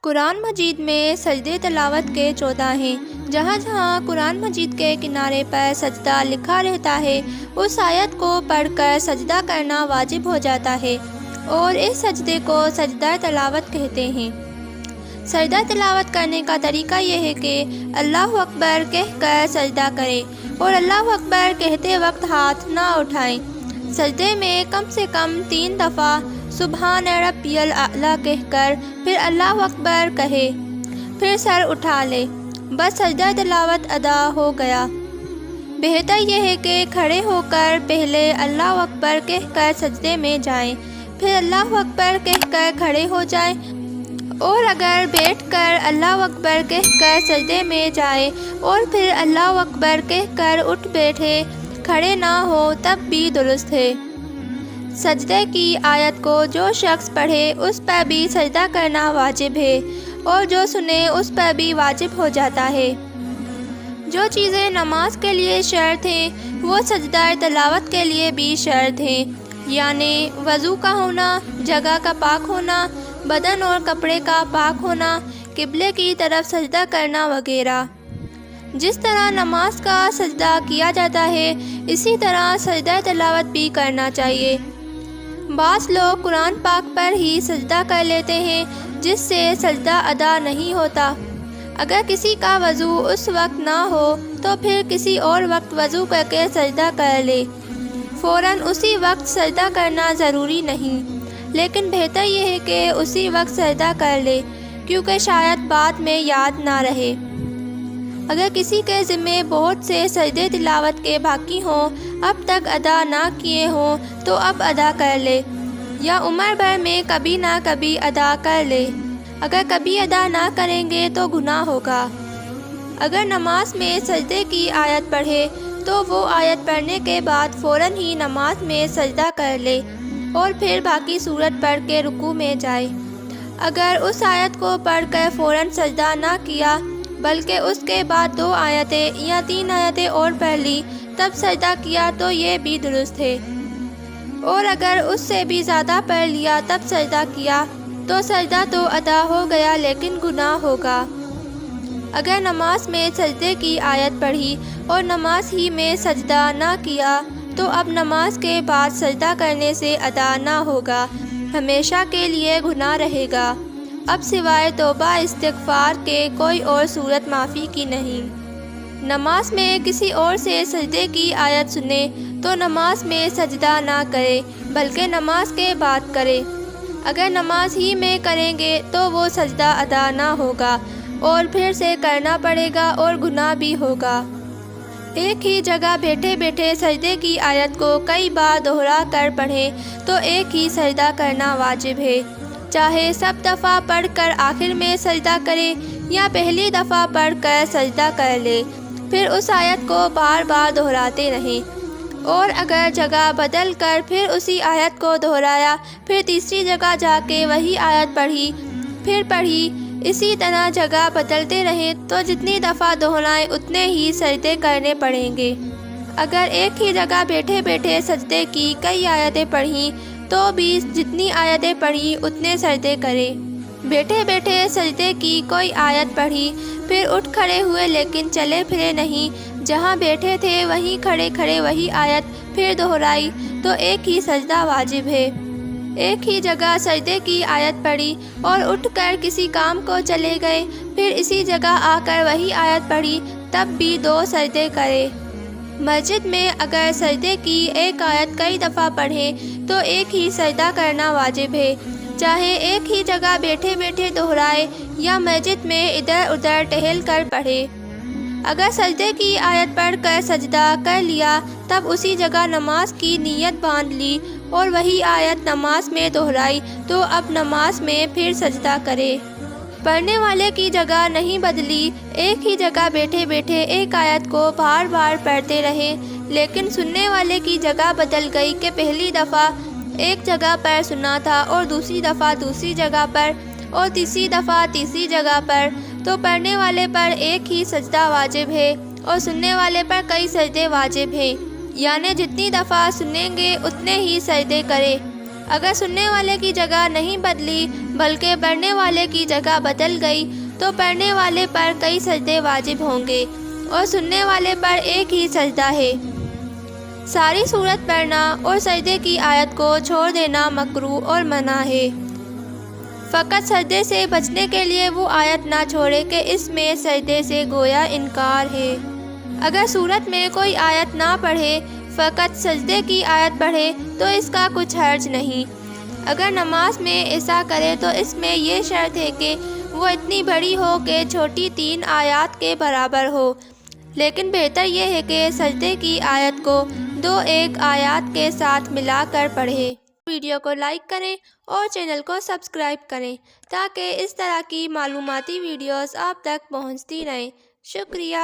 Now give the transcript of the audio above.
قرآن مجید میں سجدے تلاوت کے 14 ہیں۔ جہاں جہاں قرآن مجید کے کنارے پر سجدہ لکھا رہتا ہے اس آیت کو پڑھ کر سجدہ کرنا واجب ہو جاتا ہے اور اس سجدے کو سجدہ تلاوت کہتے ہیں۔ سجدہ تلاوت کرنے کا طریقہ یہ ہے کہ اللہ اکبر کہہ کر سجدہ کریں اور اللہ اکبر کہتے وقت ہاتھ نہ اٹھائیں۔ سجدے میں کم سے کم 3 دفعہ سبحان ربی الاعلیٰ کہہ کر پھر اللہ اکبر کہے، پھر سر اٹھا لے، بس سجدہ تلاوت ادا ہو گیا۔ بہتر یہ ہے کہ کھڑے ہو کر پہلے اللہ اکبر کہہ کر سجدے میں جائیں، پھر اللہ اکبر کہہ کر کھڑے ہو جائیں، اور اگر بیٹھ کر اللہ اکبر کہہ کر سجدے میں جائے اور پھر اللہ اکبر کہہ کر اٹھ بیٹھے، کھڑے نہ ہو تب بھی درست ہے۔ سجدے کی آیت کو جو شخص پڑھے اس پر بھی سجدہ کرنا واجب ہے اور جو سنے اس پر بھی واجب ہو جاتا ہے۔ جو چیزیں نماز کے لیے شرط ہیں وہ سجدہ تلاوت کے لیے بھی شرط ہیں، یعنی وضو کا ہونا، جگہ کا پاک ہونا، بدن اور کپڑے کا پاک ہونا، قبلے کی طرف سجدہ کرنا وغیرہ۔ جس طرح نماز کا سجدہ کیا جاتا ہے اسی طرح سجدہ تلاوت بھی کرنا چاہیے۔ بعض لوگ قرآن پاک پر ہی سجدہ کر لیتے ہیں جس سے سجدہ ادا نہیں ہوتا۔ اگر کسی کا وضو اس وقت نہ ہو تو پھر کسی اور وقت وضو کر کے سجدہ کر لے، فوراً اسی وقت سجدہ کرنا ضروری نہیں، لیکن بہتر یہ ہے کہ اسی وقت سجدہ کر لے کیونکہ شاید بعد میں یاد نہ رہے۔ اگر کسی کے ذمے بہت سے سجدے تلاوت کے باقی ہوں، اب تک ادا نہ کیے ہوں تو اب ادا کر لے، یا عمر بھر میں کبھی نہ کبھی ادا کر لے۔ اگر کبھی ادا نہ کریں گے تو گناہ ہوگا۔ اگر نماز میں سجدے کی آیت پڑھے تو وہ آیت پڑھنے کے بعد فوراً ہی نماز میں سجدہ کر لے اور پھر باقی سورت پڑھ کے رکوع میں جائے۔ اگر اس آیت کو پڑھ کر فوراً سجدہ نہ کیا بلکہ اس کے بعد 2 آیتیں یا 3 آیتیں اور پڑھ لی تب سجدہ کیا تو یہ بھی درست ہے، اور اگر اس سے بھی زیادہ پڑھ لیا تب سجدہ کیا تو سجدہ تو ادا ہو گیا لیکن گناہ ہوگا۔ اگر نماز میں سجدے کی آیت پڑھی اور نماز ہی میں سجدہ نہ کیا تو اب نماز کے بعد سجدہ کرنے سے ادا نہ ہوگا، ہمیشہ کے لیے گناہ رہے گا۔ اب سوائے توبہ استغفار کے کوئی اور صورت معافی کی نہیں۔ نماز میں کسی اور سے سجدے کی آیت سنے تو نماز میں سجدہ نہ کرے بلکہ نماز کے بعد کرے۔ اگر نماز ہی میں کریں گے تو وہ سجدہ ادا نہ ہوگا اور پھر سے کرنا پڑے گا اور گناہ بھی ہوگا۔ ایک ہی جگہ بیٹھے بیٹھے سجدے کی آیت کو کئی بار دہرا کر پڑھیں تو ایک ہی سجدہ کرنا واجب ہے، چاہے سب دفعہ پڑھ کر آخر میں سجدہ کرے یا پہلی دفعہ پڑھ کر سجدہ کر لے، پھر اس آیت کو بار بار دہراتے رہیں، اور اگر جگہ بدل کر پھر اسی آیت کو دہرایا، پھر تیسری جگہ جا کے وہی آیت پڑھی، پھر پڑھی، اسی طرح جگہ بدلتے رہیں تو جتنی دفعہ دہرائیں اتنے ہی سجدے کرنے پڑیں گے۔ اگر ایک ہی جگہ بیٹھے بیٹھے سجدے کی کئی آیتیں پڑھیں تو بھی جتنی آیتیں پڑھی اتنے سجدے کرے۔ بیٹھے بیٹھے سجدے کی کوئی آیت پڑھی، پھر اٹھ کھڑے ہوئے لیکن چلے پھرے نہیں، جہاں بیٹھے تھے وہیں کھڑے کھڑے وہی آیت پھر دہرائی تو ایک ہی سجدہ واجب ہے۔ ایک ہی جگہ سجدے کی آیت پڑھی اور اٹھ کر کسی کام کو چلے گئے، پھر اسی جگہ آ کر وہی آیت پڑھی تب بھی 2 سجدے کرے۔ مسجد میں اگر سجدے کی ایک آیت کئی دفعہ پڑھیں تو ایک ہی سجدہ کرنا واجب ہے، چاہے ایک ہی جگہ بیٹھے بیٹھے دہرائے یا مسجد میں ادھر ادھر ٹہل کر پڑھے۔ اگر سجدے کی آیت پڑھ کر سجدہ کر لیا تب اسی جگہ نماز کی نیت باندھ لی اور وہی آیت نماز میں دہرائی تو اب نماز میں پھر سجدہ کرے۔ پڑھنے والے کی جگہ نہیں بدلی، ایک ہی جگہ بیٹھے بیٹھے ایک آیت کو بار بار پڑھتے رہے، لیکن سننے والے کی جگہ بدل گئی کہ پہلی دفعہ ایک جگہ پر سنا تھا اور دوسری دفعہ دوسری جگہ پر اور تیسری دفعہ تیسری جگہ پر، تو پڑھنے والے پر ایک ہی سجدہ واجب ہے اور سننے والے پر کئی سجدے واجب ہیں، یعنی جتنی دفعہ سنیں گے اتنے ہی سجدے کرے۔ اگر سننے والے کی جگہ نہیں بدلی بلکہ پڑھنے والے کی جگہ بدل گئی تو پڑھنے والے پر کئی سجدے واجب ہوں گے اور سننے والے پر ایک ہی سجدہ ہے۔ ساری سورت پڑھنا اور سجدے کی آیت کو چھوڑ دینا مکروہ اور منع ہے۔ فقط سجدے سے بچنے کے لیے وہ آیت نہ چھوڑے کہ اس میں سجدے سے گویا انکار ہے۔ اگر سورت میں کوئی آیت نہ پڑھے، فقط سجدے کی آیت پڑھے تو اس کا کچھ حرج نہیں۔ اگر نماز میں ایسا کرے تو اس میں یہ شرط ہے کہ وہ اتنی بڑی ہو کہ چھوٹی 3 آیات کے برابر ہو، لیکن بہتر یہ ہے کہ سجدے کی آیت کو 2 آیات کے ساتھ ملا کر پڑھے۔ ویڈیو کو لائک کریں اور چینل کو سبسکرائب کریں تاکہ اس طرح کی معلوماتی ویڈیوز آپ تک پہنچتی رہیں۔ شکریہ۔